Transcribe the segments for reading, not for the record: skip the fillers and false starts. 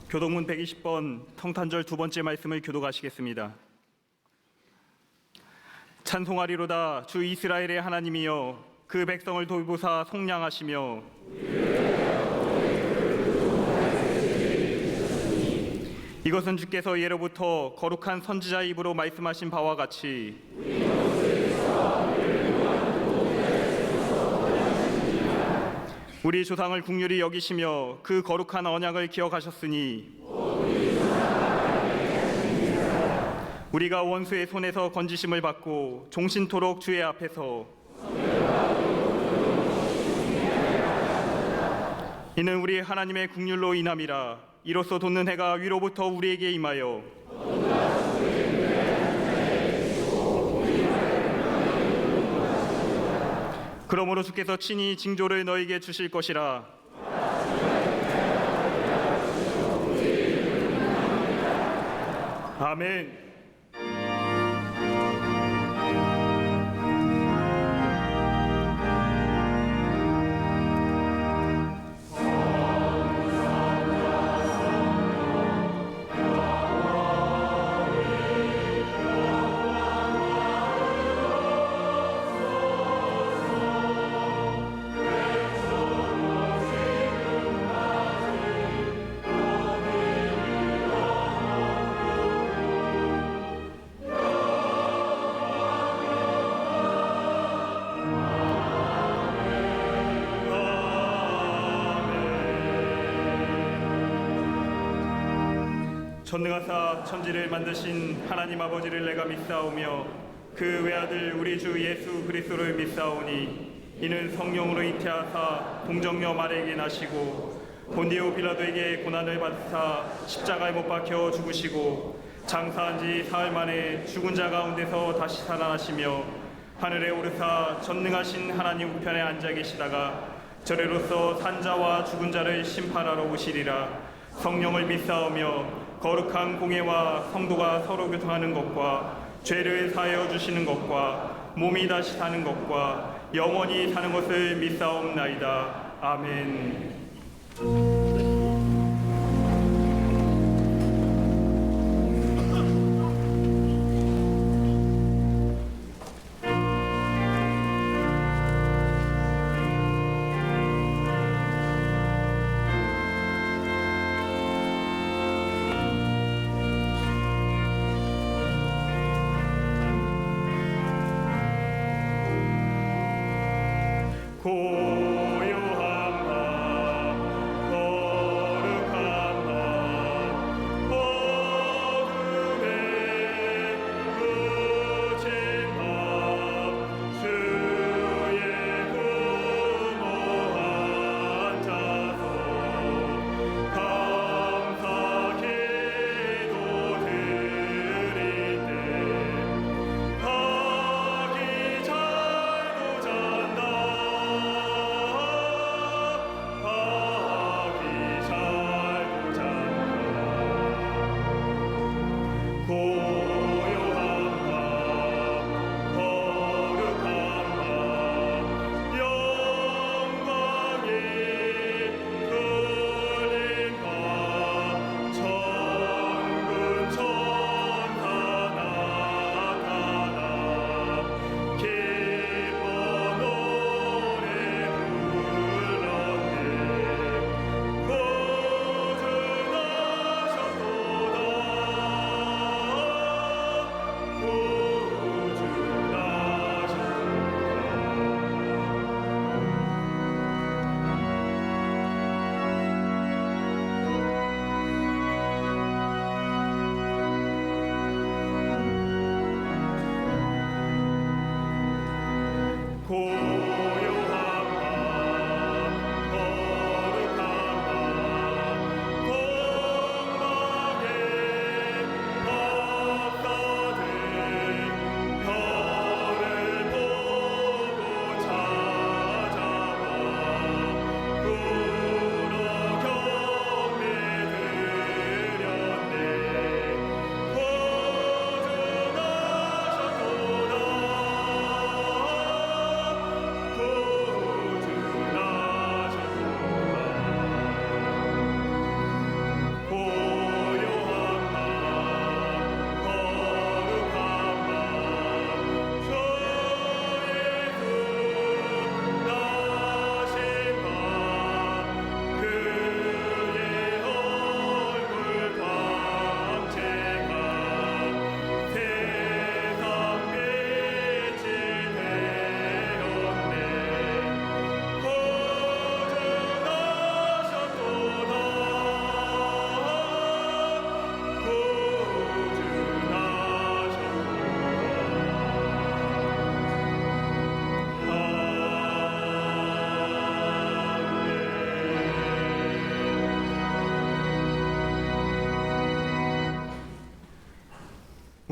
교동문 120번 성탄절 두 번째 말씀을 교독하시겠습니다. 찬송하리로다 주 이스라엘의 하나님이여 그 백성을 돌보사 속량하시며 이것은 주께서 예로부터 거룩한 선지자 입으로 말씀하신 바와 같이 우리 조상을 긍휼히 여기시며 그 거룩한 언약을 기억하셨으니 우리가 원수의 손에서 건지심을 받고 종신토록 주의 앞에서 이는 우리 하나님의 긍휼로 인함이라. 이로써 돋는 해가 위로부터 우리에게 임하여 그러므로 주께서 친히 징조를 너에게 주실 것이라. 아멘. 전능하사 천지를 만드신 하나님 아버지를 내가 믿사오며 그 외아들 우리 주 예수 그리스도를 믿사오니 이는 성령으로 잉태하사 동정녀 마리아에게 나시고 본디오 빌라도에게 고난을 받으사 십자가에 못 박혀 죽으시고 장사한 지 사흘 만에 죽은 자 가운데서 다시 살아나시며 하늘에 오르사 전능하신 하나님 우편에 앉아 계시다가 저래로서 산자와 죽은 자를 심판하러 오시리라. 성령을 믿사오며 거룩한 공예와 성도가 서로 교통하는 것과 죄를 사하여 주시는 것과 몸이 다시 사는 것과 영원히 사는 것을 믿사옵나이다. 아멘.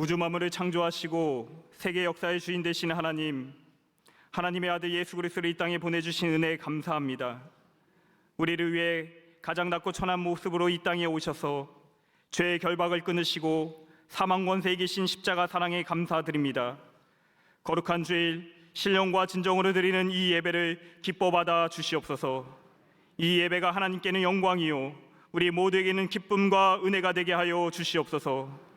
우주 만물을 창조하시고 세계 역사의 주인 되신 하나님, 하나님의 아들 예수 그리스도를 이 땅에 보내주신 은혜에 감사합니다. 우리를 위해 가장 낮고 천한 모습으로 이 땅에 오셔서 죄의 결박을 끊으시고 사망 권세에 이기신 십자가 사랑에 감사드립니다. 거룩한 주일 신령과 진정으로 드리는 이 예배를 기뻐 받아 주시옵소서. 이 예배가 하나님께는 영광이요 우리 모두에게는 기쁨과 은혜가 되게 하여 주시옵소서.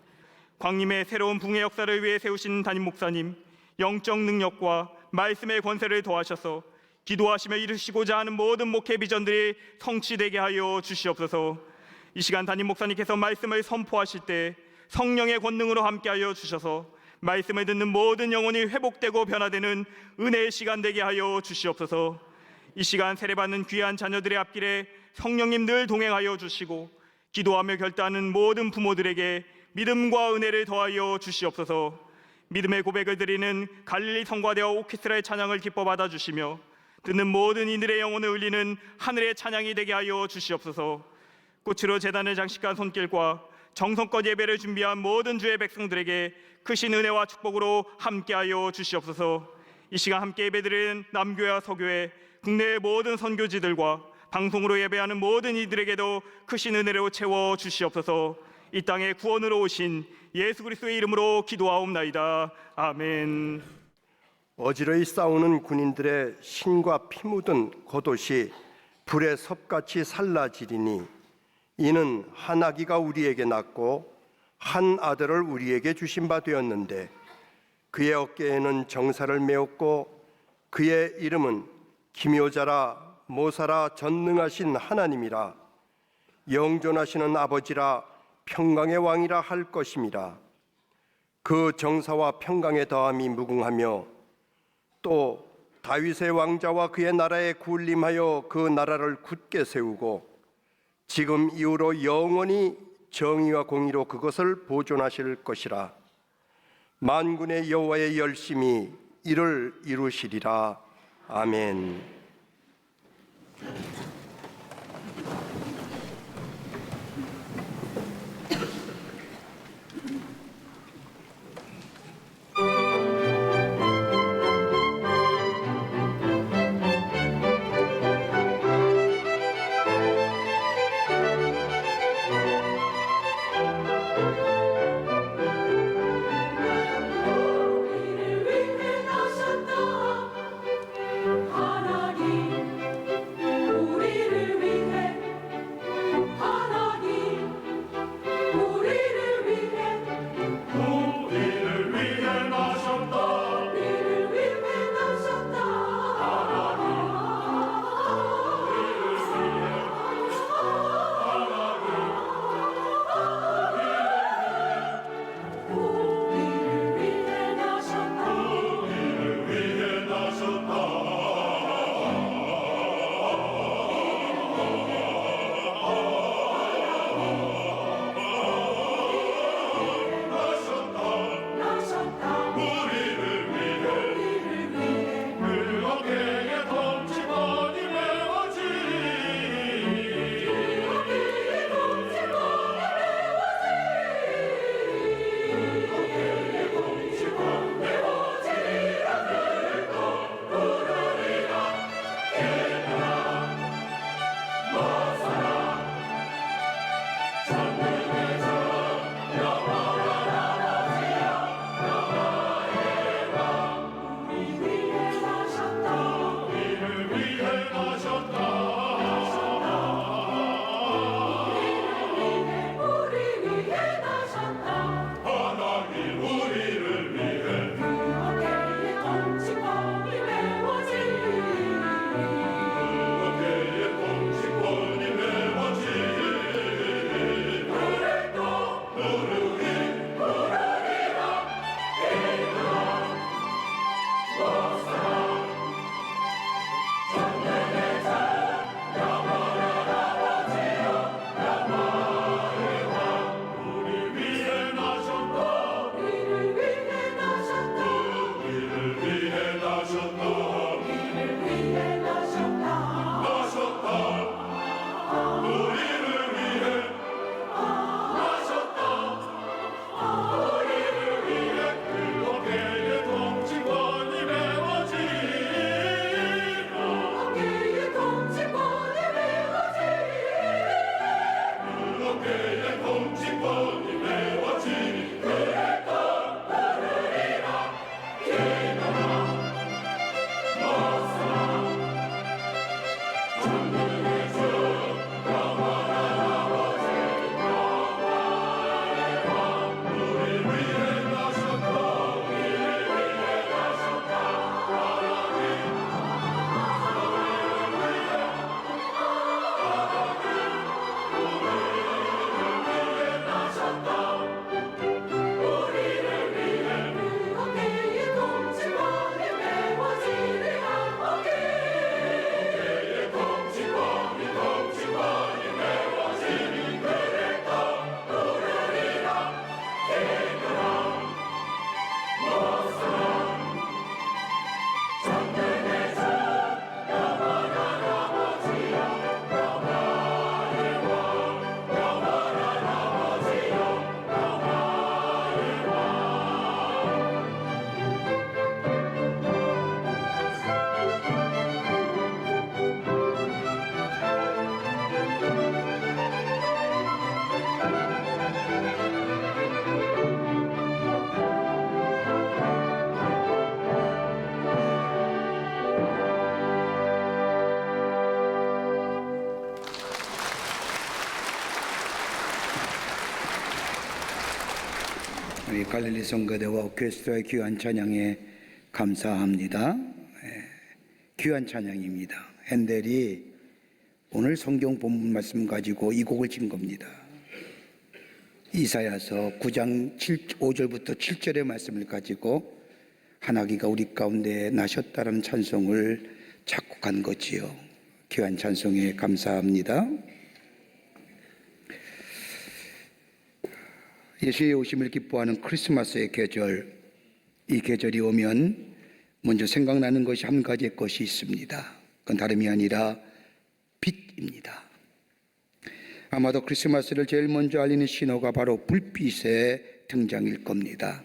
광림의 새로운 붕의 역사를 위해 세우신 담임 목사님, 영적 능력과 말씀의 권세를 더하셔서 기도하시며 이루시고자 하는 모든 목회 비전들이 성취되게 하여 주시옵소서. 이 시간 담임 목사님께서 말씀을 선포하실 때 성령의 권능으로 함께하여 주셔서 말씀을 듣는 모든 영혼이 회복되고 변화되는 은혜의 시간 되게 하여 주시옵소서. 이 시간 세례받는 귀한 자녀들의 앞길에 성령님 늘 동행하여 주시고 기도하며 결단하는 모든 부모들에게 믿음과 은혜를 더하여 주시옵소서. 믿음의 고백을 드리는 갈릴리 성과대와 오케스트라의 찬양을 기뻐 받아 주시며 듣는 모든 이들의 영혼을 울리는 하늘의 찬양이 되게 하여 주시옵소서. 꽃으로 제단을 장식한 손길과 정성껏 예배를 준비한 모든 주의 백성들에게 크신 은혜와 축복으로 함께하여 주시옵소서. 이 시간 함께 예배드리는 남교회와 서교회, 국내의 모든 선교지들과 방송으로 예배하는 모든 이들에게도 크신 은혜로 채워 주시옵소서. 이 땅에 구원으로 오신 예수 그리스도의 이름으로 기도하옵나이다. 아멘. 어지러이 싸우는 군인들의 신과 피 묻은 겉옷이 불의 섭같이 살라지리니 이는 한 아기가 우리에게 낳고 한 아들을 우리에게 주신 바 되었는데 그의 어깨에는 정사를 메었고 그의 이름은 기묘자라 모사라 전능하신 하나님이라 영존하시는 아버지라 평강의 왕이라 할 것임이라. 그 정사와 평강의 더함이 무궁하며 또 다윗의 왕자와 그의 나라에 군림하여 그 나라를 굳게 세우고 지금 이후로 영원히 정의와 공의로 그것을 보존하실 것이라. 만군의 여호와의 열심히 이를 이루시리라. 아멘. 하나님 우리 갈릴리 성가대와 오케스트라의 귀한 찬양에 감사합니다. 귀한 찬양입니다. 핸델이 오늘 성경 본문 말씀 가지고 이 곡을 진 겁니다. 이사야서 9장 5절부터 7절의 말씀을 가지고 하나기가 우리 가운데 나셨다는 찬송을 작곡한 거지요. 귀한 찬송에 감사합니다. 예수의 오심을 기뻐하는 크리스마스의 계절, 이 계절이 오면 먼저 생각나는 것이 한 가지의 것이 있습니다. 그건 다름이 아니라 빛입니다. 아마도 크리스마스를 제일 먼저 알리는 신호가 바로 불빛의 등장일 겁니다.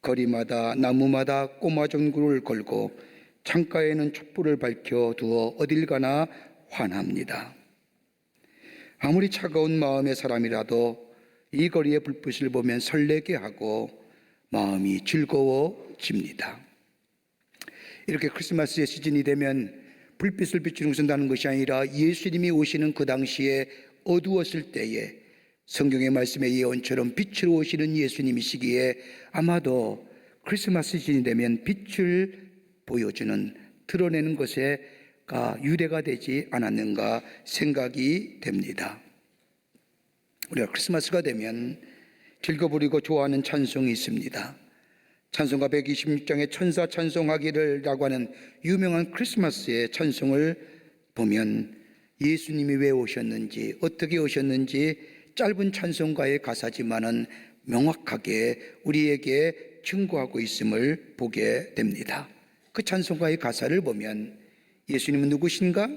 거리마다 나무마다 꼬마 전구를 걸고 창가에는 촛불을 밝혀 두어 어딜 가나 환합니다. 아무리 차가운 마음의 사람이라도 이 거리의 불빛을 보면 설레게 하고 마음이 즐거워집니다. 이렇게 크리스마스의 시즌이 되면 불빛을 비추는 것은 다른 것이 아니라 예수님이 오시는 그 당시에 어두웠을 때에 성경의 말씀의 예언처럼 빛으로 오시는 예수님이시기에 아마도 크리스마스 시즌이 되면 빛을 보여주는, 드러내는 것에가 유래가 되지 않았는가 생각이 됩니다. 우리가 크리스마스가 되면 즐겨 부르고 좋아하는 찬송이 있습니다. 찬송가 126장의 천사 찬송하기를라고 하는 유명한 크리스마스의 찬송을 보면 예수님이 왜 오셨는지, 어떻게 오셨는지 짧은 찬송가의 가사지만은 명확하게 우리에게 증거하고 있음을 보게 됩니다. 그 찬송가의 가사를 보면 예수님은 누구신가?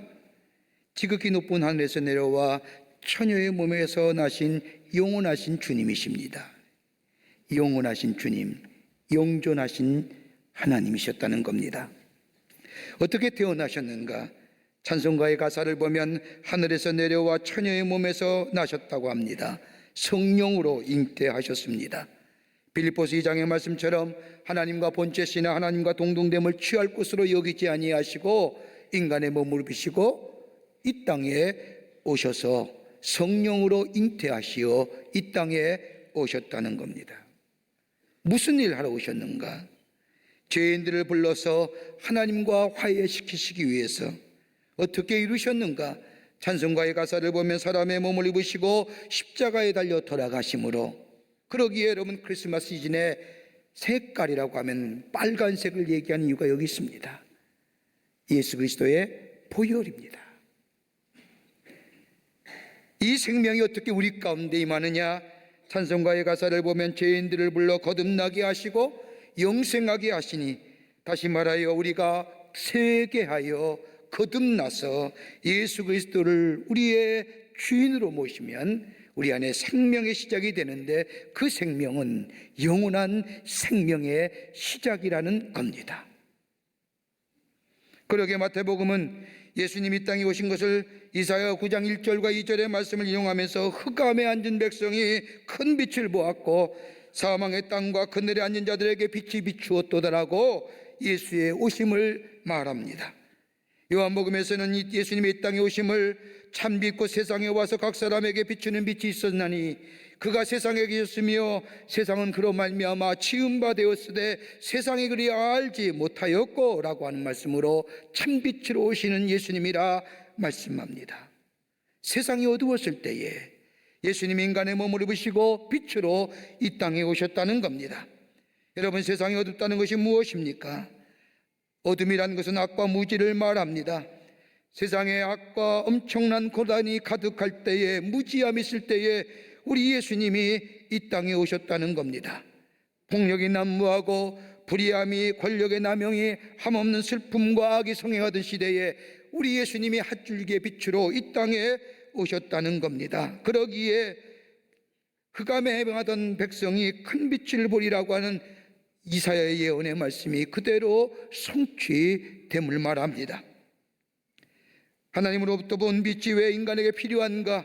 지극히 높은 하늘에서 내려와 처녀의 몸에서 나신 영원하신 주님이십니다. 영원하신 주님, 영존하신 하나님이셨다는 겁니다. 어떻게 태어나셨는가? 찬송가의 가사를 보면 하늘에서 내려와 처녀의 몸에서 나셨다고 합니다. 성령으로 잉태하셨습니다. 빌립보서 2장의 말씀처럼 하나님과 본체시나 하나님과 동등됨을 취할 것으로 여기지 아니하시고 인간의 몸을 입으시고 이 땅에 오셔서 성령으로 잉태하시어 이 땅에 오셨다는 겁니다. 무슨 일 하러 오셨는가? 죄인들을 불러서 하나님과 화해시키시기 위해서. 어떻게 이루셨는가? 찬송가의 가사를 보면 사람의 몸을 입으시고 십자가에 달려 돌아가심으로. 그러기에 여러분 크리스마스 시즌에 색깔이라고 하면 빨간색을 얘기하는 이유가 여기 있습니다. 예수 그리스도의 보혈입니다. 이 생명이 어떻게 우리 가운데 임하느냐? 찬송가의 가사를 보면 죄인들을 불러 거듭나게 하시고 영생하게 하시니, 다시 말하여 우리가 세게 하여 거듭나서 예수 그리스도를 우리의 주인으로 모시면 우리 안에 생명의 시작이 되는데, 그 생명은 영원한 생명의 시작이라는 겁니다. 그러게 마태복음은 예수님이 이 땅에 오신 것을 이사야 9장 1절과 2절의 말씀을 인용하면서 흑암에 앉은 백성이 큰 빛을 보았고 사망의 땅과 그늘에 앉은 자들에게 빛이 비추었도다라고 예수의 오심을 말합니다. 요한복음에서는 예수님의 이 땅에 오심을 참빛고 세상에 와서 각 사람에게 비추는 빛이 있었나니 그가 세상에 계셨으며 세상은 그로 말미암아 지음바 되었으되 세상이 그리 알지 못하였고 라고 하는 말씀으로 참빛으로 오시는 예수님이라 말씀합니다. 세상이 어두웠을 때에 예수님이 인간의 몸을 입으시고 빛으로 이 땅에 오셨다는 겁니다. 여러분, 세상이 어둡다는 것이 무엇입니까? 어둠이라는 것은 악과 무지를 말합니다. 세상에 악과 엄청난 고난이 가득할 때에, 무지함이 있을 때에 우리 예수님이 이 땅에 오셨다는 겁니다. 폭력이 난무하고 불의함이, 권력의 남용이, 함없는 슬픔과 악이 성행하던 시대에 우리 예수님이 핫줄기의 빛으로 이 땅에 오셨다는 겁니다. 그러기에 흑암에 헤매하던 백성이 큰 빛을 보리라고 하는 이사야의 예언의 말씀이 그대로 성취됨을 말합니다. 하나님으로부터 본 빛이 왜 인간에게 필요한가?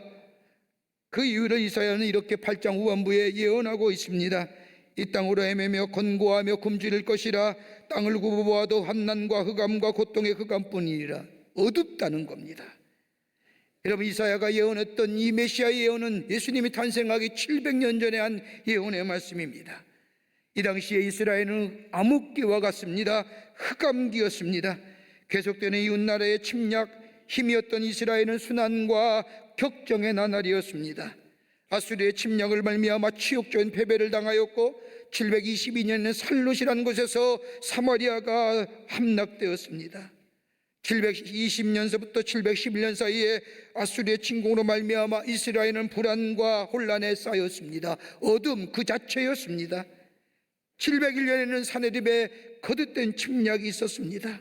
그 이유를 이사야는 이렇게 8장 후반부에 예언하고 있습니다. 이 땅으로 헤매며 권고하며 굶주릴 것이라. 땅을 굽어보아도 환난과 흑암과 고통의 흑암뿐이니라. 어둡다는 겁니다. 여러분, 이사야가 예언했던 이 메시아의 예언은 예수님이 탄생하기 700년 전에 한 예언의 말씀입니다. 이 당시에 이스라엘은 암흑기와 같습니다. 흑암기였습니다. 계속되는 이웃나라의 침략, 힘이었던 이스라엘은 순환과 격정의 나날이었습니다. 아수르의 침략을 말미암아 치욕적인 패배를 당하였고 722년에는 살롯이라는 곳에서 사마리아가 함락되었습니다. 720년서부터 711년 사이에 아수르의 침공으로 말미암아 이스라엘은 불안과 혼란에 쌓였습니다. 어둠 그 자체였습니다. 701년에는 사네립에 거듭된 침략이 있었습니다.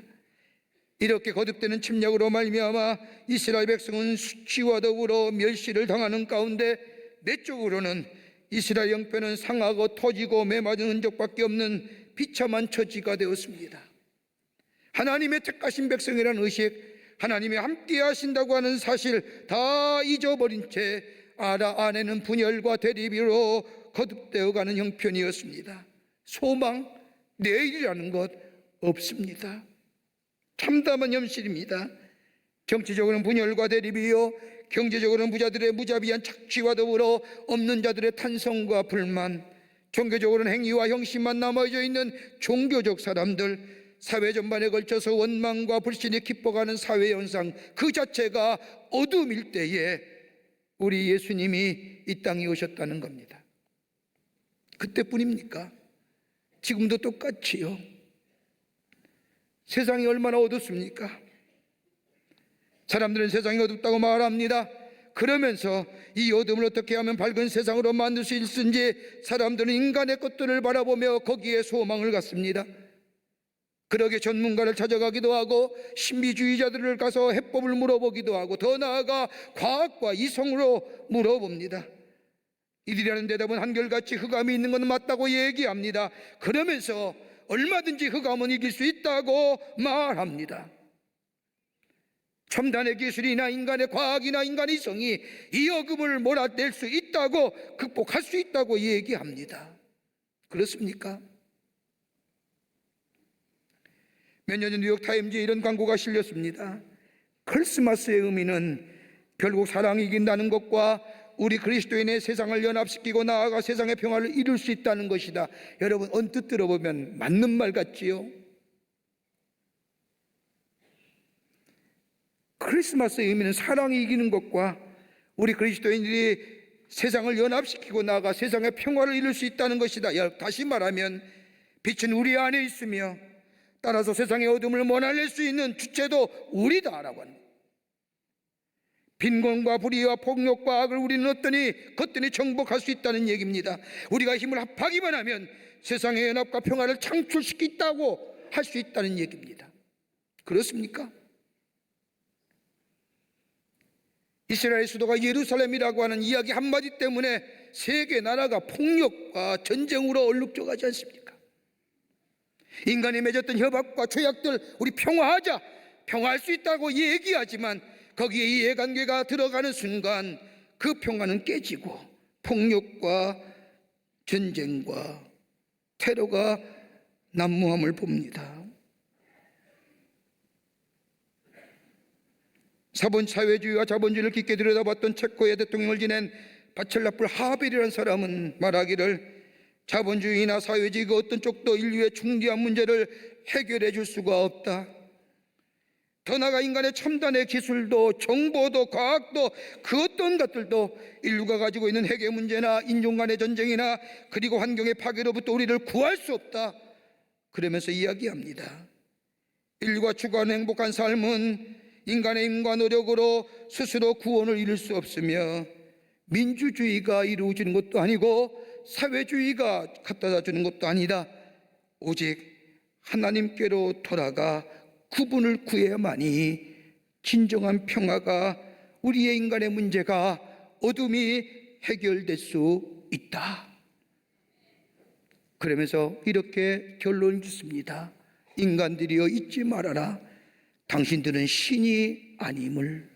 이렇게 거듭되는 침략으로 말미암아 이스라엘 백성은 수치와 더불어 멸시를 당하는 가운데 내적으로는 이스라엘 형편은 상하고 터지고 매맞은 흔적밖에 없는 비참한 처지가 되었습니다. 하나님의 택하신 백성이라는 의식, 하나님이 함께 하신다고 하는 사실 다 잊어버린 채 안에는 분열과 대립으로 거듭되어가는 형편이었습니다. 소망, 내일이라는 것 없습니다. 참담한 현실입니다. 정치적으로는 분열과 대립이요, 경제적으로는 부자들의 무자비한 착취와 더불어 없는 자들의 탄성과 불만, 종교적으로는 행위와 형식만 남아져 있는 종교적 사람들, 사회 전반에 걸쳐서 원망과 불신이 깊어가는 사회 현상 그 자체가 어둠일 때에 우리 예수님이 이 땅에 오셨다는 겁니다. 그때뿐입니까? 지금도 똑같이요. 세상이 얼마나 어둡습니까? 사람들은 세상이 어둡다고 말합니다. 그러면서 이 어둠을 어떻게 하면 밝은 세상으로 만들 수 있을지 사람들은 인간의 것들을 바라보며 거기에 소망을 갖습니다. 그러게 전문가를 찾아가기도 하고 신비주의자들을 가서 해법을 물어보기도 하고 더 나아가 과학과 이성으로 물어봅니다. 이들이라는 대답은 한결같이 흑암이 있는 건 맞다고 얘기합니다. 그러면서 얼마든지 흑암은 이길 수 있다고 말합니다. 첨단의 기술이나 인간의 과학이나 인간의 이성이 이 어둠을 몰아낼 수 있다고, 극복할 수 있다고 얘기합니다. 그렇습니까? 몇 년 전 뉴욕타임즈에 이런 광고가 실렸습니다. 크리스마스의 의미는 결국 사랑이 이긴다는 것과 우리 그리스도인의 세상을 연합시키고 나아가 세상의 평화를 이룰 수 있다는 것이다. 여러분, 언뜻 들어보면 맞는 말 같지요? 크리스마스의 의미는 사랑이 이기는 것과 우리 그리스도인들이 세상을 연합시키고 나아가 세상의 평화를 이룰 수 있다는 것이다. 다시 말하면 빛은 우리 안에 있으며 따라서 세상의 어둠을 몰아낼 수 있는 주체도 우리다라고 합니다. 빈곤과 불의와 폭력과 악을 우리는 거뜬히 정복할 수 있다는 얘기입니다. 우리가 힘을 합하기만 하면 세상의 연합과 평화를 창출시키겠다고 할 수 있다는 얘기입니다. 그렇습니까? 이스라엘 수도가 예루살렘이라고 하는 이야기 한마디 때문에 세계 나라가 폭력과 전쟁으로 얼룩져 가지 않습니까? 인간이 맺었던 협약과 조약들 우리 평화하자, 평화할 수 있다고 얘기하지만 거기에 이해관계가 들어가는 순간 그 평화는 깨지고 폭력과 전쟁과 테러가 난무함을 봅니다. 사회주의와 자본주의를 깊게 들여다봤던 체코의 대통령을 지낸 바첼라풀 하벨이라는 사람은 말하기를 자본주의나 사회주의 그 어떤 쪽도 인류의 중대한 문제를 해결해 줄 수가 없다. 더 나아가 인간의 첨단의 기술도 정보도 과학도 그 어떤 것들도 인류가 가지고 있는 핵의 문제나 인종 간의 전쟁이나 그리고 환경의 파괴로부터 우리를 구할 수 없다. 그러면서 이야기합니다. 인류가 추구하는 행복한 삶은 인간의 힘과 노력으로 스스로 구원을 이룰 수 없으며 민주주의가 이루어지는 것도 아니고 사회주의가 갖다 주는 것도 아니다. 오직 하나님께로 돌아가 구분을 구해야만이 진정한 평화가 우리의 인간의 문제가 어둠이 해결될 수 있다. 그러면서 이렇게 결론을 짓습니다. 인간들이여 잊지 말아라. 당신들은 신이 아님을.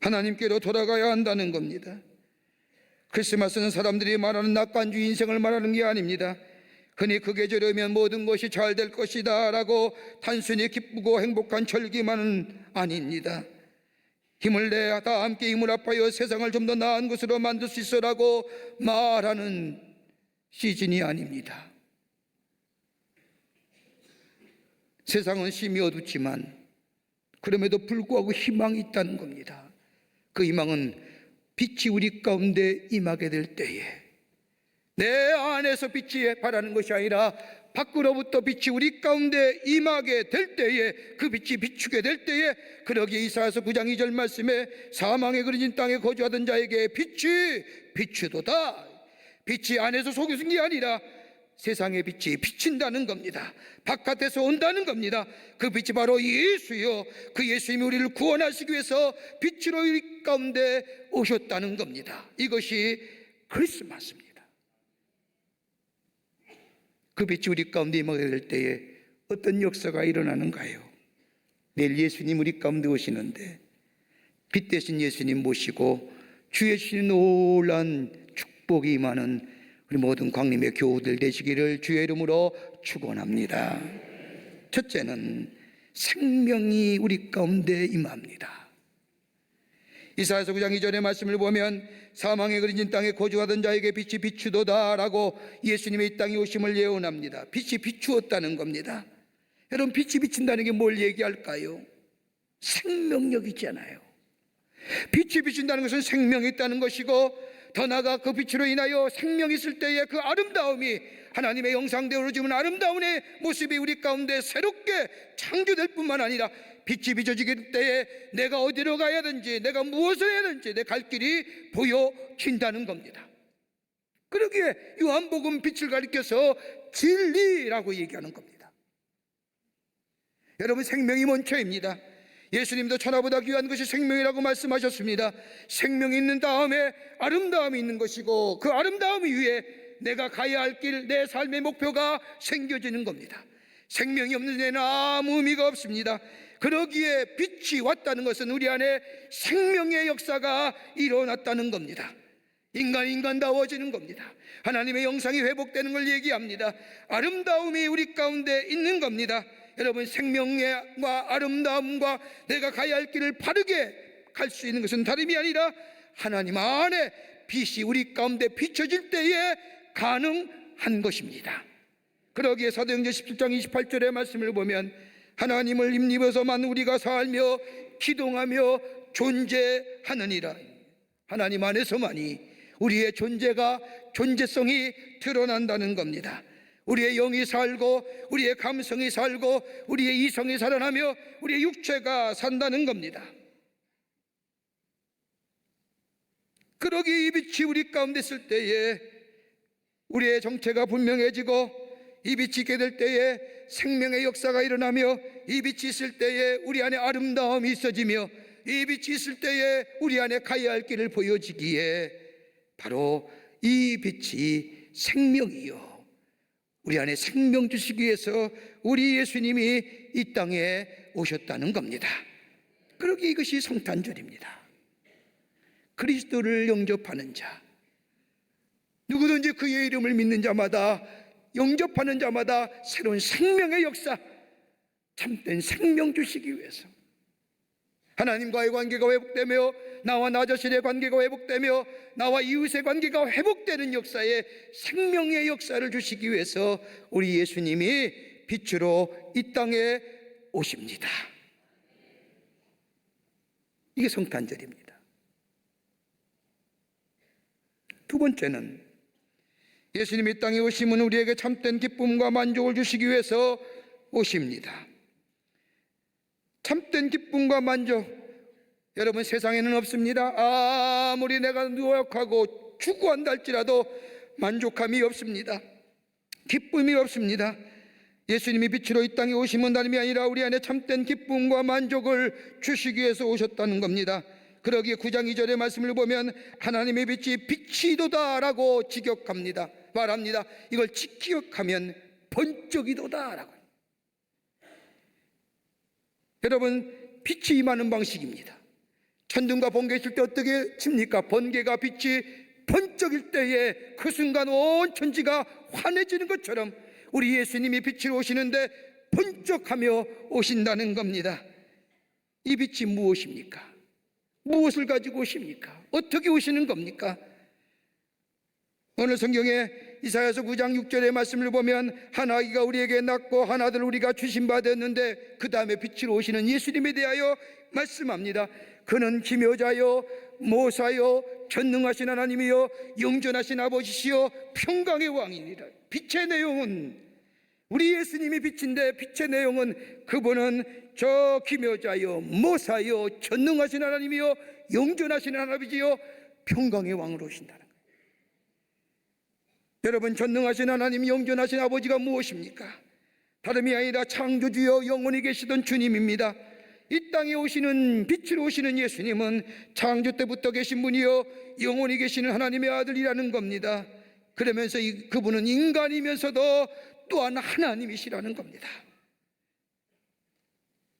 하나님께로 돌아가야 한다는 겁니다. 크리스마스는 사람들이 말하는 낙관주의 인생을 말하는 게 아닙니다. 흔히 그 계절이면 모든 것이 잘 될 것이다 라고 단순히 기쁘고 행복한 절기만은 아닙니다. 힘을 내 다 함께 힘을 합하여 세상을 좀 더 나은 것으로 만들 수 있어라고 말하는 시즌이 아닙니다. 세상은 심히 어둡지만 그럼에도 불구하고 희망이 있다는 겁니다. 그 희망은 빛이 우리 가운데 임하게 될 때에, 내 안에서 빛이 바라는 것이 아니라 밖으로부터 빛이 우리 가운데 임하게 될 때에, 그 빛이 비추게 될 때에, 그러기에 이사야서 9장 2절 말씀에 사망에 그려진 땅에 거주하던 자에게 빛이 비추도다. 빛이 안에서 속이는 게 아니라 세상의 빛이 비친다는 겁니다. 바깥에서 온다는 겁니다. 그 빛이 바로 예수요, 그 예수님이 우리를 구원하시기 위해서 빛으로 우리 가운데 오셨다는 겁니다. 이것이 크리스마스입니다. 그 빛이 우리 가운데 임하게 될 때에 어떤 역사가 일어나는가요? 내일 예수님 우리 가운데 오시는데 빛 대신 예수님 모시고 주의 주신 놀라운 축복이 임하는 우리 모든 광림의 교우들 되시기를 주의 이름으로 축원합니다. 첫째는 생명이 우리 가운데 임합니다. 이사야서 9장 2절의 말씀을 보면 사망에 그려진 땅에 거주하던 자에게 빛이 비추도다 라고 예수님의 이 땅에 오심을 예언합니다. 빛이 비추었다는 겁니다. 여러분, 빛이 비친다는 게 뭘 얘기할까요? 생명력이잖아요. 빛이 비친다는 것은 생명이 있다는 것이고, 더 나아가 그 빛으로 인하여 생명이 있을 때에 그 아름다움이, 하나님의 형상대로 지은 아름다움의 모습이 우리 가운데 새롭게 창조될 뿐만 아니라 빛이 비춰지게 때에 내가 어디로 가야 하든지, 내가 무엇을 해야 하든지 내 갈 길이 보여진다는 겁니다. 그러기에 요한복음 빛을 가리켜서 진리라고 얘기하는 겁니다. 여러분, 생명이 원초입니다. 예수님도 천하보다 귀한 것이 생명이라고 말씀하셨습니다. 생명이 있는 다음에 아름다움이 있는 것이고, 그 아름다움 위에 내가 가야 할 길, 내 삶의 목표가 생겨지는 겁니다. 생명이 없는 데는 아무 의미가 없습니다. 그러기에 빛이 왔다는 것은 우리 안에 생명의 역사가 일어났다는 겁니다. 인간다워지는 겁니다. 하나님의 영상이 회복되는 걸 얘기합니다. 아름다움이 우리 가운데 있는 겁니다. 여러분, 생명과 아름다움과 내가 가야 할 길을 바르게 갈 수 있는 것은 다름이 아니라 하나님 안에 빛이 우리 가운데 비춰질 때에 가능한 것입니다. 그러기에 사도행전 17장 28절의 말씀을 보면 하나님을 힘입어서만 우리가 살며 기동하며 존재하느니라. 하나님 안에서만이 우리의 존재성이 드러난다는 겁니다. 우리의 영이 살고 우리의 감성이 살고 우리의 이성이 살아나며 우리의 육체가 산다는 겁니다. 그러기에 이 빛이 우리 가운데 있을 때에 우리의 정체가 분명해지고, 이 빛이 있게 될 때에 생명의 역사가 일어나며, 이 빛이 있을 때에 우리 안에 아름다움이 있어지며, 이 빛이 있을 때에 우리 안에 가야 할 길을 보여지기에 바로 이 빛이 생명이요, 우리 안에 생명 주시기 위해서 우리 예수님이 이 땅에 오셨다는 겁니다. 그러기에 이것이 성탄절입니다. 그리스도를 영접하는 자, 누구든지 그의 이름을 믿는 자마다, 영접하는 자마다 새로운 생명의 역사, 참된 생명 주시기 위해서 하나님과의 관계가 회복되며, 나와 나 자신의 관계가 회복되며, 나와 이웃의 관계가 회복되는 역사에 생명의 역사를 주시기 위해서 우리 예수님이 빛으로 이 땅에 오십니다. 이게 성탄절입니다. 두 번째는 예수님이 이 땅에 오심은 우리에게 참된 기쁨과 만족을 주시기 위해서 오십니다. 참된 기쁨과 만족, 여러분, 세상에는 없습니다. 아무리 내가 노력하고 추구한다 할지라도 만족함이 없습니다. 기쁨이 없습니다. 예수님이 빛으로 이 땅에 오심은 다름이 아니라 우리 안에 참된 기쁨과 만족을 주시기 위해서 오셨다는 겁니다. 그러기에 9장 2절의 말씀을 보면 하나님의 빛이 빛이도다 라고 직역합니다. 말합니다. 이걸 직역하면 번쩍이도다 라고. 여러분, 빛이 임하는 방식입니다. 천둥과 번개 있을 때 어떻게 칩니까? 번개가 빛이 번쩍일 때에 그 순간 온 천지가 환해지는 것처럼 우리 예수님이 빛으로 오시는데 번쩍하며 오신다는 겁니다. 이 빛이 무엇입니까? 무엇을 가지고 오십니까? 어떻게 오시는 겁니까? 오늘 성경에 이사야서 9장 6절의 말씀을 보면 한 아기가 우리에게 낳고 한 아들 우리가 주신받았는데 그 다음에 빛으로 오시는 예수님에 대하여 말씀합니다. 그는 기묘자요 모사요 전능하신 하나님이요 영존하신 아버지시요 평강의 왕이니라. 빛의 내용은 우리 예수님이 빛인데 빛의 내용은 그분은 저 기묘자요 모사요 전능하신 하나님이요 영존하신 하나님이요 평강의 왕으로 오신다는 거예요. 여러분, 전능하신 하나님 영존하신 아버지가 무엇입니까? 다름이 아니라 창조주여 영원히 계시던 주님입니다. 이 땅에 오시는 빛으로 오시는 예수님은 창조 때부터 계신 분이요 영원히 계시는 하나님의 아들이라는 겁니다. 그러면서 그분은 인간이면서도 또한 하나님이시라는 겁니다.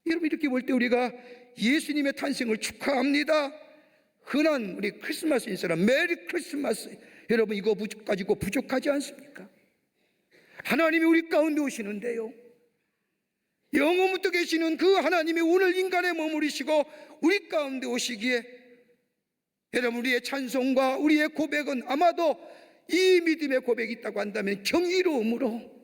여러분, 이렇게 볼 때 우리가 예수님의 탄생을 축하합니다. 흔한 우리 크리스마스 인사라 메리 크리스마스, 여러분 이거 가지고 부족하지 않습니까? 하나님이 우리 가운데 오시는데요, 영원부터 계시는 그 하나님이 오늘 인간에 머무르시고 우리 가운데 오시기에 여러분, 우리의 찬송과 우리의 고백은 아마도 이 믿음의 고백이 있다고 한다면 경이로움으로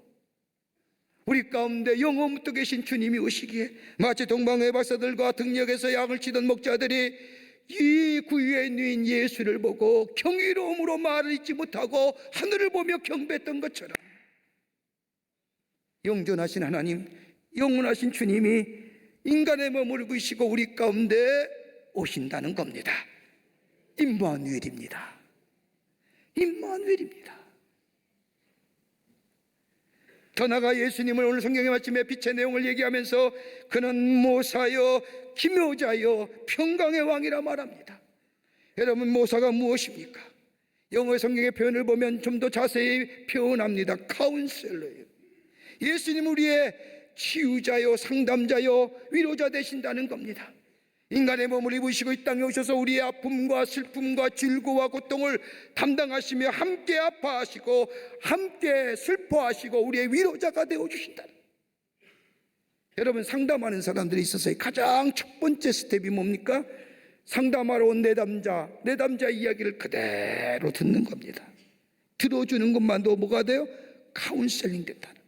우리 가운데 영원부터 계신 주님이 오시기에 마치 동방의 박사들과 등역에서 양을 치던 목자들이 이 구유에 누인 예수를 보고 경이로움으로 말을 잇지 못하고 하늘을 보며 경배했던 것처럼 영존하신 하나님, 영원하신 주님이 인간에 머무르고 계시고 우리 가운데 오신다는 겁니다. 임마누엘입니다. 임마누엘입니다. 더 나아가 예수님을 오늘 성경의 말씀에 빛의 내용을 얘기하면서 그는 모사요 기묘자요 평강의 왕이라 말합니다. 여러분, 모사가 무엇입니까? 영어 성경의 표현을 보면 좀 더 자세히 표현합니다. 카운셀러예요. 예수님 우리의 치유자요 상담자요 위로자 되신다는 겁니다. 인간의 몸을 입으시고 이 땅에 오셔서 우리의 아픔과 슬픔과 질고와 고통을 담당하시며 함께 아파하시고 함께 슬퍼하시고 우리의 위로자가 되어주신다. 여러분, 상담하는 사람들이 있어서 가장 첫 번째 스텝이 뭡니까? 상담하러 온 내담자 이야기를 그대로 듣는 겁니다. 들어주는 것만도 뭐가 돼요? 카운셀링 된다는 거예요.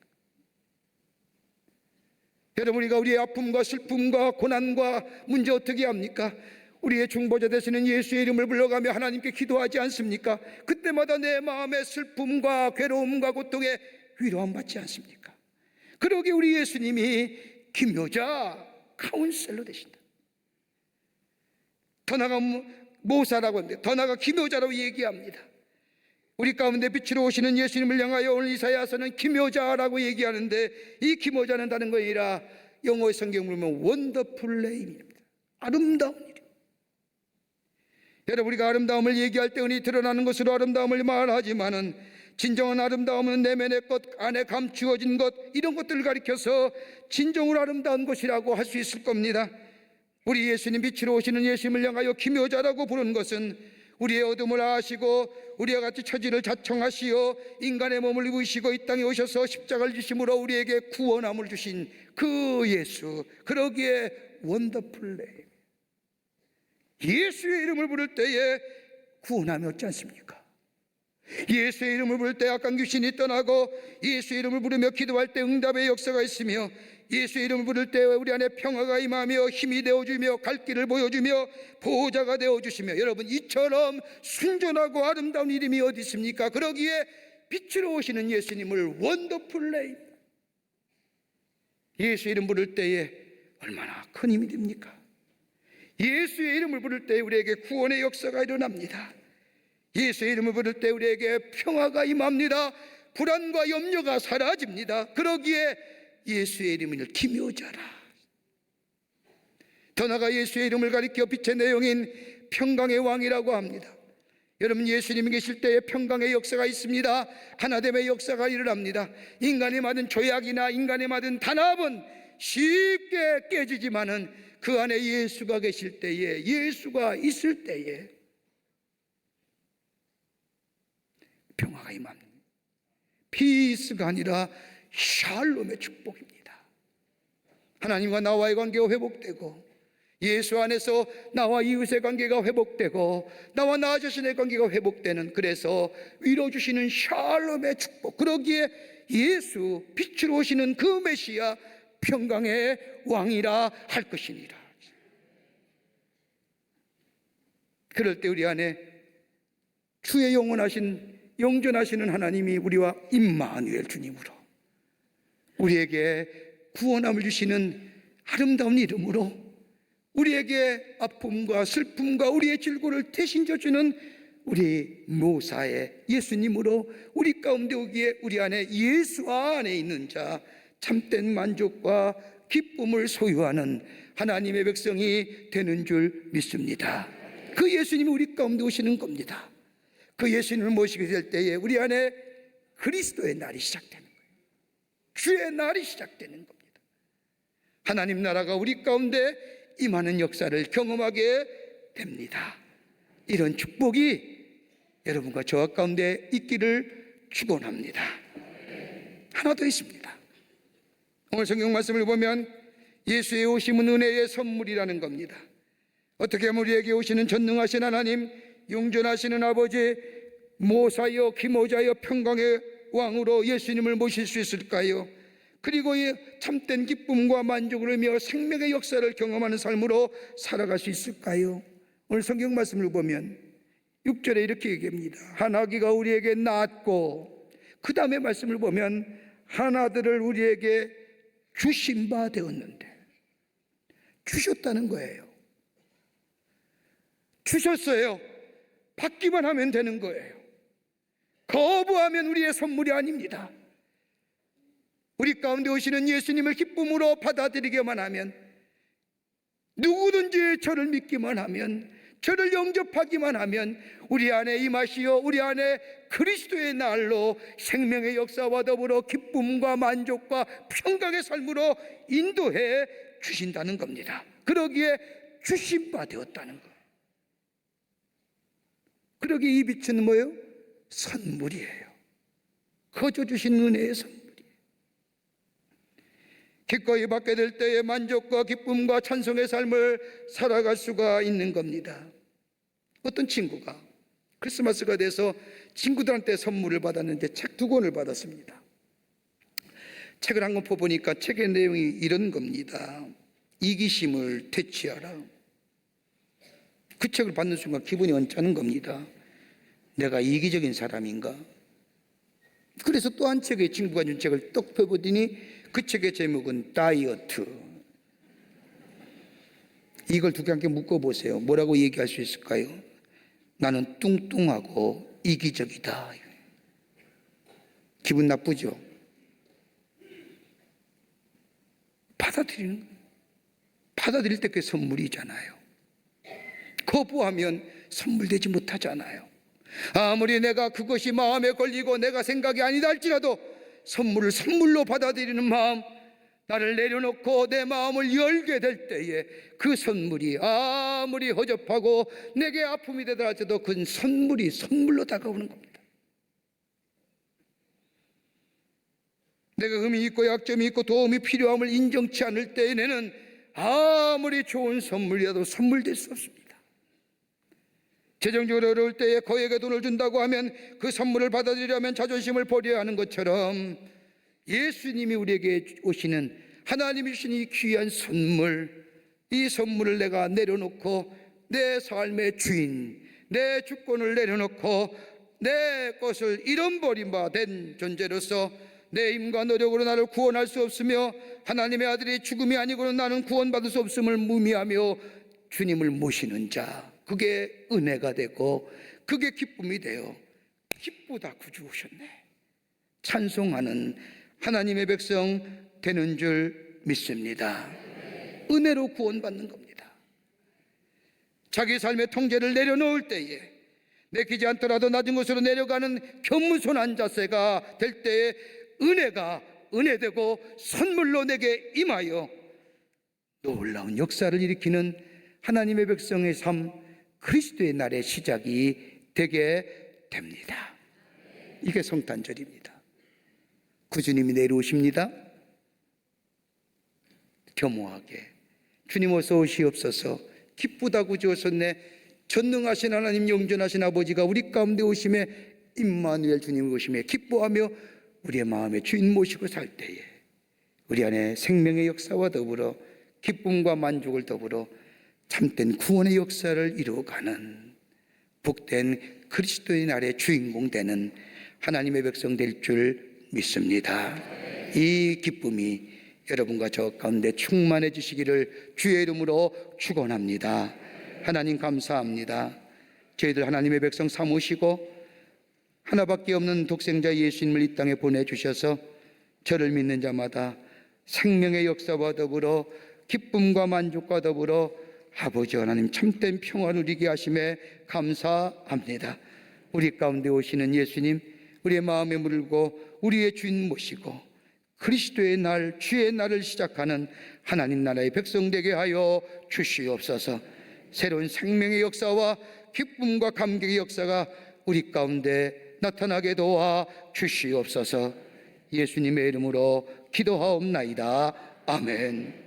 여러분, 우리가 우리의 아픔과 슬픔과 고난과 문제 어떻게 합니까? 우리의 중보자 되시는 예수의 이름을 불러가며 하나님께 기도하지 않습니까? 그때마다 내 마음의 슬픔과 괴로움과 고통에 위로함 받지 않습니까? 그러기에 우리 예수님이 기묘자 카운셀러 되신다. 더 나아가 모사라고 하는데 더 나아가 기묘자라고 얘기합니다. 우리 가운데 빛으로 오시는 예수님을 향하여 오늘 이사야서는 기묘자라고 얘기하는데 이 기묘자는 다른 것이 아니라 영어의 성경을 보면 원더풀 네임입니다. 아름다운 이름. 여러분, 우리가 아름다움을 얘기할 때 흔히 드러나는 것으로 아름다움을 말하지만은 진정한 아름다움은 내면의 것, 안에 감추어진 것, 이런 것들을 가리켜서 진정으로 아름다운 것이라고 할 수 있을 겁니다. 우리 예수님, 빛으로 오시는 예수님을 향하여 기묘자라고 부르는 것은 우리의 어둠을 아시고 우리와 같이 처지를 자청하시어 인간의 몸을 입으시고 이 땅에 오셔서 십자가를 지심으로 우리에게 구원함을 주신 그 예수, 그러기에 원더풀 네임. 예수의 이름을 부를 때에 구원함이 없지 않습니까? 예수의 이름을 부를 때 악한 귀신이 떠나고 예수의 이름을 부르며 기도할 때 응답의 역사가 있으며 예수의 이름을 부를 때 우리 안에 평화가 임하며 힘이 되어주며 갈 길을 보여주며 보호자가 되어주시며, 여러분, 이처럼 순전하고 아름다운 이름이 어디 있습니까? 그러기에 빛으로 오시는 예수님을 원더풀 네임, 예수의 이름 부를 때에 얼마나 큰 힘이 됩니까? 예수의 이름을 부를 때 우리에게 구원의 역사가 일어납니다. 예수의 이름을 부를 때 우리에게 평화가 임합니다. 불안과 염려가 사라집니다. 그러기에 예수의 이름을 기묘자라. 더 나아가 예수의 이름을 가리켜 빛의 내용인 평강의 왕이라고 합니다. 여러분, 예수님이 계실 때에 평강의 역사가 있습니다. 하나됨의 역사가 일어납니다. 인간이 만든 조약이나 인간이 만든 단합은 쉽게 깨지지만은 그 안에 예수가 계실 때에, 예수가 있을 때에 평화가 임합니다. 피스가 아니라 샬롬의 축복입니다. 하나님과 나와의 관계가 회복되고 예수 안에서 나와 이웃의 관계가 회복되고 나와 나 자신의 관계가 회복되는, 그래서 위로 주시는 샬롬의 축복, 그러기에 예수 빛으로 오시는 그 메시아 평강의 왕이라 할 것이니라. 그럴 때 우리 안에 주의 영존하시는 하나님이 우리와 임마누엘 주님으로 우리에게 구원함을 주시는 아름다운 이름으로 우리에게 아픔과 슬픔과 우리의 질고를 대신 져주는 우리 모사의 예수님으로 우리 가운데 오기에 우리 안에 예수 안에 있는 자, 참된 만족과 기쁨을 소유하는 하나님의 백성이 되는 줄 믿습니다. 그 예수님이 우리 가운데 오시는 겁니다. 그 예수님을 모시게 될 때에 우리 안에 그리스도의 날이 시작되는 거예요. 주의 날이 시작되는 겁니다. 하나님 나라가 우리 가운데 임하는 역사를 경험하게 됩니다. 이런 축복이 여러분과 저와 가운데 있기를 축원합니다. 하나 더 있습니다. 오늘 성경 말씀을 보면 예수의 오심은 은혜의 선물이라는 겁니다. 어떻게 하면 우리에게 오시는 전능하신 하나님, 용존하시는 아버지, 모사여 기모자여 평강의 왕으로 예수님을 모실 수 있을까요? 그리고 이 참된 기쁨과 만족을 누리며 생명의 역사를 경험하는 삶으로 살아갈 수 있을까요? 오늘 성경 말씀을 보면 6절에 이렇게 얘기합니다. 한 아기가 우리에게 낳았고, 그 다음에 말씀을 보면 한 아들을 우리에게 주신 바 되었는데, 주셨다는 거예요. 주셨어요. 받기만 하면 되는 거예요. 거부하면 우리의 선물이 아닙니다. 우리 가운데 오시는 예수님을 기쁨으로 받아들이기만 하면, 누구든지 저를 믿기만 하면, 저를 영접하기만 하면 우리 안에 임하시어 우리 안에 그리스도의 날로 생명의 역사와 더불어 기쁨과 만족과 평강의 삶으로 인도해 주신다는 겁니다. 그러기에 주신 바 되었다는 거예요. 그러기에 이 빛은 뭐예요? 선물이에요. 거저 주신 은혜의 선물이에요. 기꺼이 받게 될 때에 만족과 기쁨과 찬송의 삶을 살아갈 수가 있는 겁니다. 어떤 친구가 크리스마스가 돼서 친구들한테 선물을 받았는데 책 2권을 받았습니다. 책을 한 권 펴보니까 책의 내용이 이런 겁니다. 이기심을 퇴치하라. 그 책을 받는 순간 기분이 언짢은 겁니다. 내가 이기적인 사람인가? 그래서 또 한 책의 친구가 준 책을 떡 펴보더니 그 책의 제목은 다이어트. 이걸 2개 함께 묶어보세요. 뭐라고 얘기할 수 있을까요? 나는 뚱뚱하고 이기적이다. 기분 나쁘죠? 받아들일 때 그게 선물이잖아요. 거부하면 선물되지 못하잖아요. 아무리 내가 그것이 마음에 걸리고 내가 생각이 아니다 할지라도 선물을 선물로 받아들이는 마음, 나를 내려놓고 내 마음을 열게 될 때에 그 선물이 아무리 허접하고 내게 아픔이 되더라도 그 선물이 선물로 다가오는 겁니다. 내가 흠이 있고 약점이 있고 도움이 필요함을 인정치 않을 때에는 아무리 좋은 선물이라도 선물될 수 없습니다. 재정적으로 어려울 때에 거액의 돈을 준다고 하면 그 선물을 받아들이려면 자존심을 버려야 하는 것처럼 예수님이 우리에게 오시는 하나님이 주신 이 귀한 선물, 이 선물을 내가 내려놓고 내 삶의 주인, 내 주권을 내려놓고 내 것을 잃어버린 바 된 존재로서 내 힘과 노력으로 나를 구원할 수 없으며 하나님의 아들이 죽음이 아니고는 나는 구원받을 수 없음을 무미하며 주님을 모시는 자, 그게 은혜가 되고 그게 기쁨이 되어 기쁘다 구주 오셨네 찬송하는 하나님의 백성 되는 줄 믿습니다. 은혜로 구원받는 겁니다. 자기 삶의 통제를 내려놓을 때에 내키지 않더라도 낮은 곳으로 내려가는 겸손한 자세가 될 때에 은혜가 은혜되고 선물로 내게 임하여 놀라운 역사를 일으키는 하나님의 백성의 삶, 그리스도의 날의 시작이 되게 됩니다. 이게 성탄절입니다. 구주님이 내려오십니다. 겸허하게 주님 어서 오시옵소서. 기쁘다고 지었었네. 전능하신 하나님, 영존하신 아버지가 우리 가운데 오심에, 임마누엘 주님 오심에 기뻐하며 우리의 마음의 주인 모시고 살 때에 우리 안에 생명의 역사와 더불어 기쁨과 만족을 더불어 참된 구원의 역사를 이루어가는 복된 그리스도의 날의 주인공 되는 하나님의 백성 될 줄 믿습니다. 이 기쁨이 여러분과 저 가운데 충만해지시기를 주의 이름으로 축원합니다. 하나님 감사합니다. 저희들 하나님의 백성 삼으시고 하나밖에 없는 독생자 예수님을 이 땅에 보내주셔서 저를 믿는 자마다 생명의 역사와 더불어 기쁨과 만족과 더불어 아버지 하나님 참된 평화 누리게 하심에 감사합니다. 우리 가운데 오시는 예수님, 우리의 마음에 물고 우리의 주인 모시고 그리스도의 날, 주의 날을 시작하는 하나님 나라의 백성 되게 하여 주시옵소서. 새로운 생명의 역사와 기쁨과 감격의 역사가 우리 가운데 나타나게 도와 주시옵소서. 예수님의 이름으로 기도하옵나이다. 아멘.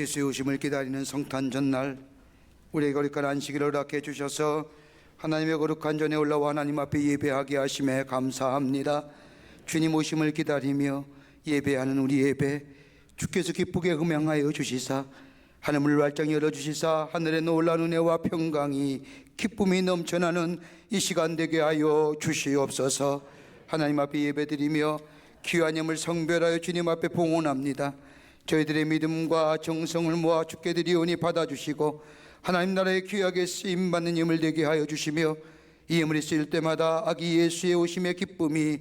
예수의 오심을 기다리는 성탄 전날 우리에게 거룩한 안식일을 허락해 주셔서 하나님의 거룩한 전에 올라와 하나님 앞에 예배하게 하심에 감사합니다. 주님 오심을 기다리며 예배하는 우리 예배 주께서 기쁘게 음행하여 주시사 하늘을 활짝 열어주시사 하늘의 놀라운 은혜와 평강이 기쁨이 넘쳐나는 이 시간 되게 하여 주시옵소서. 하나님 앞에 예배드리며 귀한 예물 성별하여 주님 앞에 봉헌합니다. 저희들의 믿음과 정성을 모아 주께 드리오니 받아주시고 하나님 나라의 귀하게 쓰임받는 예물 되게 하여 주시며 이 예물이 쓰일 때마다 아기 예수의 오심의 기쁨이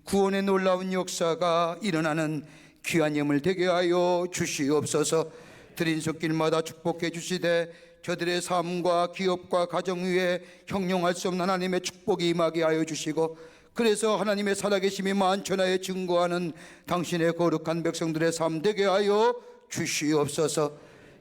구원의 놀라운 역사가 일어나는 귀한 예물 되게 하여 주시옵소서. 드린 손길마다 축복해 주시되 저들의 삶과 기업과 가정 위에 형용할 수 없는 하나님의 축복이 임하게 하여 주시고 그래서 하나님의 살아계심이 만천하에 증거하는 당신의 거룩한 백성들의 삶 되게 하여 주시옵소서.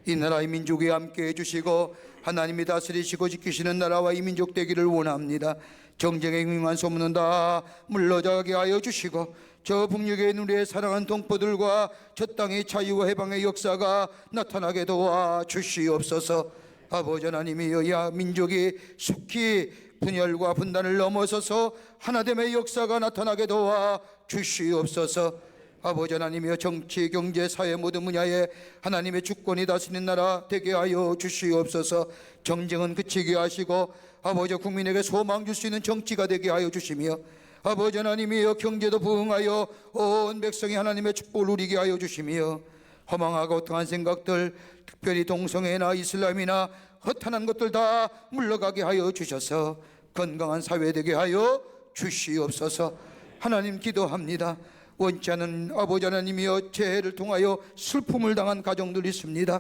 이 나라의 민족에 함께 해주시고 하나님이 다스리시고 지키시는 나라와 이 민족 되기를 원합니다. 정쟁에 흉흉한 소문은 다 물러가게 하여 주시고 저 북녘에 있는 우리의 사랑하는 동포들과 저 땅의 자유와 해방의 역사가 나타나게 도와 주시옵소서. 아버지 하나님이여, 이 민족이 속히 분열과 분단을 넘어서서 하나됨의 역사가 나타나게 도와 주시옵소서. 아버지 하나님이여, 정치, 경제, 사회 모든 분야에 하나님의 주권이 다스리는 나라 되게 하여 주시옵소서. 정쟁은 그치게 하시고 아버지 국민에게 소망 줄 수 있는 정치가 되게 하여 주시며 아버지 하나님이여, 경제도 부흥하여 온 백성이 하나님의 축복을 누리게 하여 주시며 허망하고 헛한 생각들, 특별히 동성애나 이슬람이나 허탄한 것들 다 물러가게 하여 주셔서 건강한 사회 되게 하여 주시옵소서. 하나님 기도합니다. 원치 않은 아버지 하나님이여, 재해를 통하여 슬픔을 당한 가정들이 있습니다.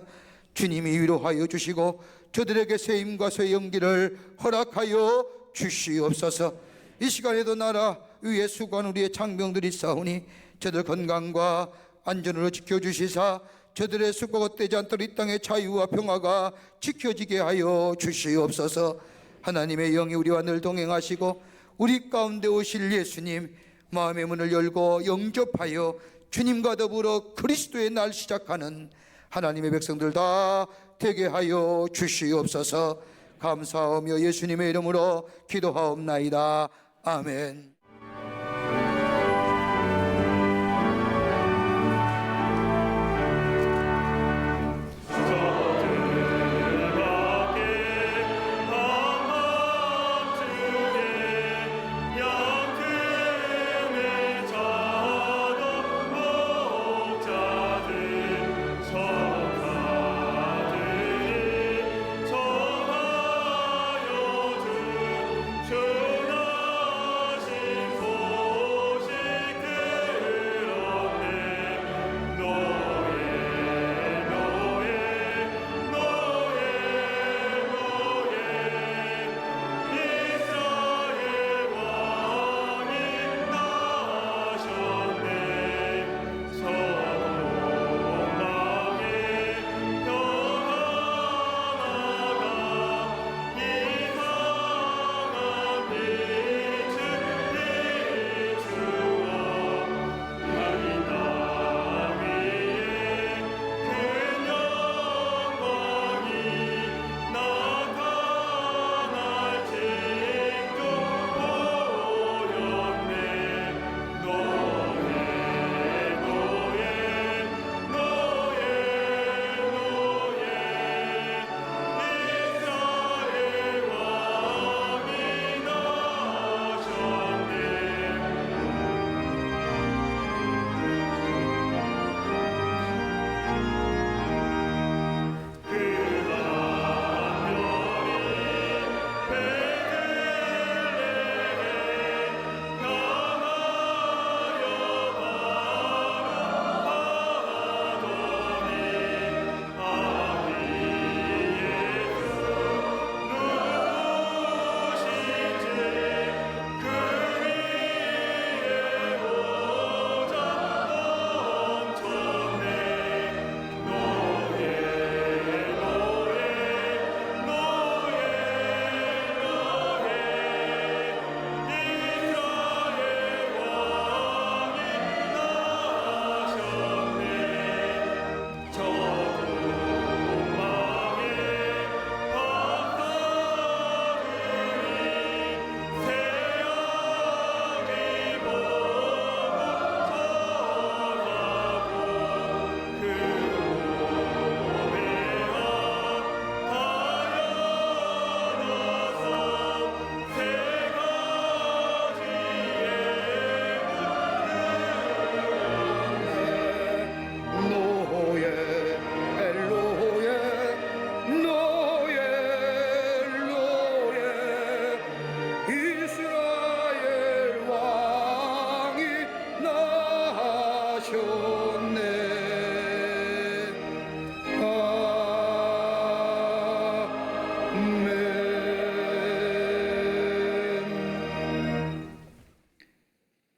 주님이 위로하여 주시고 저들에게 새 힘과 새 용기를 허락하여 주시옵소서. 이 시간에도 나라 위에 수고한 우리의 장병들이 있사오니 저들 건강과 안전으로 지켜주시사 저들의 수고가 헛되지 않도록 이 땅의 자유와 평화가 지켜지게 하여 주시옵소서. 하나님의 영이 우리와 늘 동행하시고 우리 가운데 오실 예수님 마음의 문을 열고 영접하여 주님과 더불어 그리스도의 날 시작하는 하나님의 백성들 다 되게 하여 주시옵소서. 감사하며 예수님의 이름으로 기도하옵나이다. 아멘.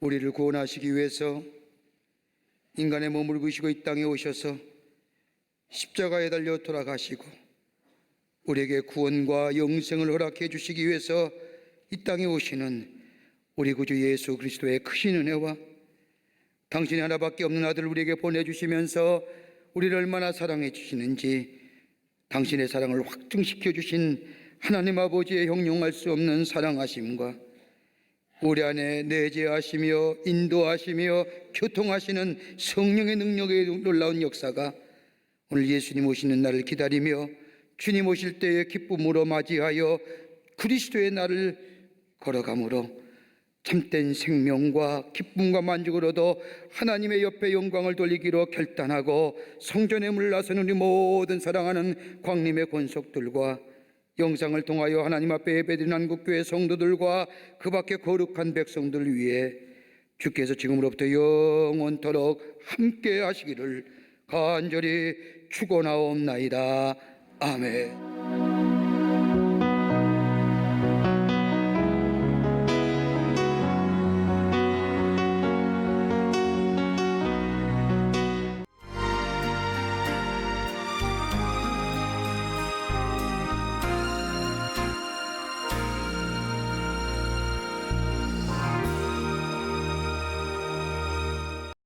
우리를 구원하시기 위해서 인간의 몸을 입으시고 이 땅에 오셔서 십자가에 달려 돌아가시고 우리에게 구원과 영생을 허락해 주시기 위해서 이 땅에 오시는 우리 구주 예수 그리스도의 크신 은혜와 당신의 하나밖에 없는 아들 우리에게 보내주시면서 우리를 얼마나 사랑해 주시는지 당신의 사랑을 확증시켜 주신 하나님 아버지의 형용할 수 없는 사랑하심과 우리 안에 내재하시며 인도하시며 교통하시는 성령의 능력의 놀라운 역사가 오늘 예수님 오시는 날을 기다리며 주님 오실 때의 기쁨으로 맞이하여 그리스도의 날을 걸어가므로 참된 생명과 기쁨과 만족을 얻어 하나님의 옆에 영광을 돌리기로 결단하고 성전에 물러선 우리 모든 사랑하는 광림의 권속들과 영상을 통하여 하나님 앞에 예배드리는 한국교회 성도들과 그 밖에 거룩한 백성들 위해 주께서 지금으로부터 영원토록 함께 하시기를 간절히 축원하옵나이다. 아멘.